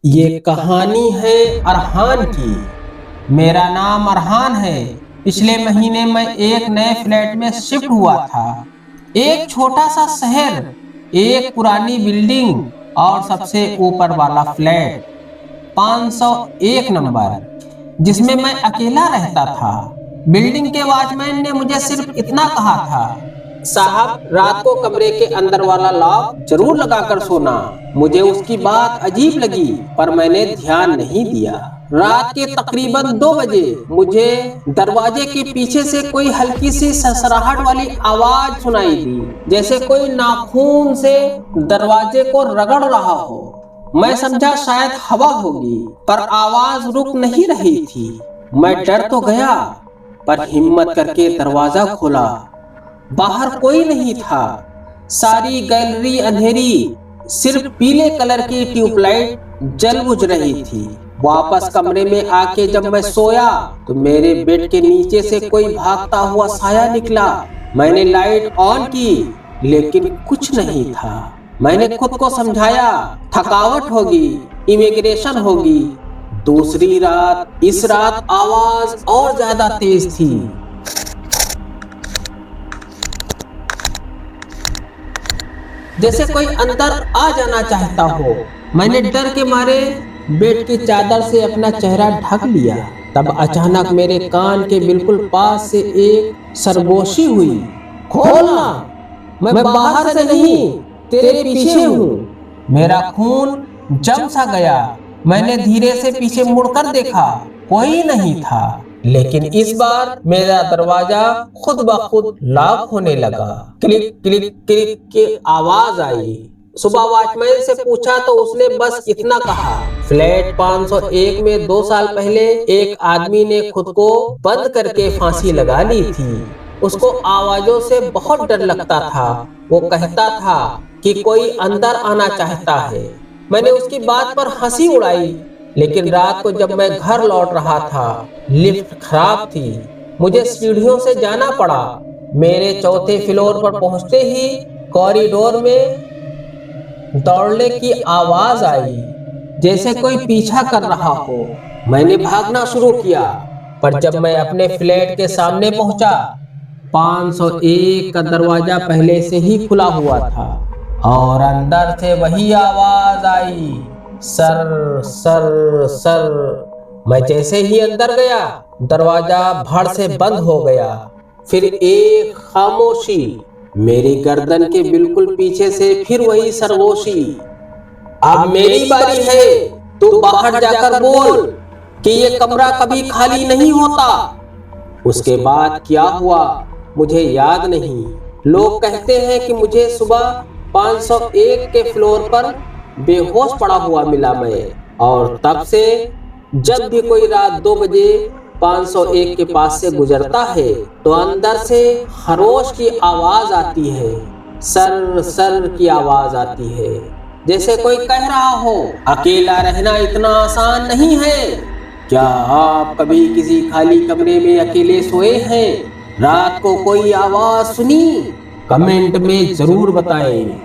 ये कहानी है अरहान की। मेरा नाम अरहान है। पिछले महीने मैं एक नए फ्लैट में शिफ्ट हुआ था। एक छोटा सा शहर, एक पुरानी बिल्डिंग और सबसे ऊपर वाला फ्लैट 501 नंबर, जिसमें मैं अकेला रहता था। बिल्डिंग के वॉचमैन ने मुझे सिर्फ इतना कहा था, साहब रात को कमरे के अंदर वाला लॉक जरूर लगाकर सोना। मुझे उसकी बात अजीब लगी, पर मैंने ध्यान नहीं दिया। रात के तकरीबन 2 बजे मुझे दरवाजे के पीछे से कोई हल्की सी ससराहट वाली आवाज सुनाई दी, जैसे कोई नाखून से दरवाजे को रगड़ रहा हो। मैं समझा शायद हवा होगी, पर आवाज रुक नहीं रही थी। मैं डर तो गया, पर हिम्मत करके दरवाजा खोला। बाहर कोई नहीं था। सारी गैलरी अंधेरी, सिर्फ पीले कलर की ट्यूबलाइट जल बुझ रही थी। वापस कमरे में आके जब मैं सोया तो मेरे बेड के नीचे से कोई भागता हुआ साया निकला। मैंने लाइट ऑन की, लेकिन कुछ नहीं था। मैंने खुद को समझाया, थकावट होगी, इमिग्रेशन होगी। दूसरी रात, इस रात आवाज और ज्यादा तेज थी। जैसे कोई अंदर आ जाना चाहता हो। मैंने डर के मारे बेड की चादर से अपना चेहरा ढक लिया। तब अचानक मेरे कान के बिल्कुल पास से एक सरगोशी हुई, खोलना, मैं बाहर से नहीं, तेरे पीछे हूँ। मेरा खून जम सा गया। मैंने धीरे से पीछे मुड़कर देखा, कोई नहीं था। लेकिन इस बार मेरा दरवाजा खुद ब खुद लॉक होने लगा। क्लिक क्लिक क्लिक की आवाज आई। सुबह वॉचमैन से पूछा तो उसने बस इतना कहा, फ्लैट 501 में 2 साल पहले एक आदमी ने खुद को बंद करके फांसी लगा ली थी। उसको आवाजों से बहुत डर लगता था। वो कहता था कि कोई अंदर आना चाहता है। मैंने उसकी बात पर हंसी उड़ाई, लेकिन रात को जब मैं घर लौट रहा था, लिफ्ट खराब थी। मुझे सीढ़ियों से जाना पड़ा। मेरे चौथे फ्लोर पर पहुंचते ही कॉरिडोर में दौड़ने की आवाज आई, जैसे कोई पीछा कर रहा हो। मैंने भागना शुरू किया, पर जब मैं अपने फ्लैट के सामने पहुंचा, 501 का दरवाजा पहले से ही खुला हुआ था और अंदर से वही आवाज आई, सर सर सर। मैं जैसे ही अंदर गया, दरवाजा भड़ से बंद हो गया। फिर एक खामोशी। मेरी गर्दन के बिल्कुल पीछे से फिर वही सरगोशी, अब मेरी बारी है, तू बाहर जाकर बोल कि ये कमरा कभी खाली नहीं होता। उसके बाद क्या हुआ मुझे याद नहीं। लोग कहते हैं कि मुझे सुबह 501 के फ्लोर पर बेहोश पड़ा हुआ मिला मैं, और तब से जब भी कोई रात 2 बजे 501 के पास से गुजरता है तो अंदर से खरोश की आवाज आती है, सर सर की आवाज आती है, जैसे कोई कह रहा हो, अकेला रहना इतना आसान नहीं है। क्या आप कभी किसी खाली कमरे में अकेले सोए हैं? रात को कोई आवाज सुनी? कमेंट में जरूर बताएं।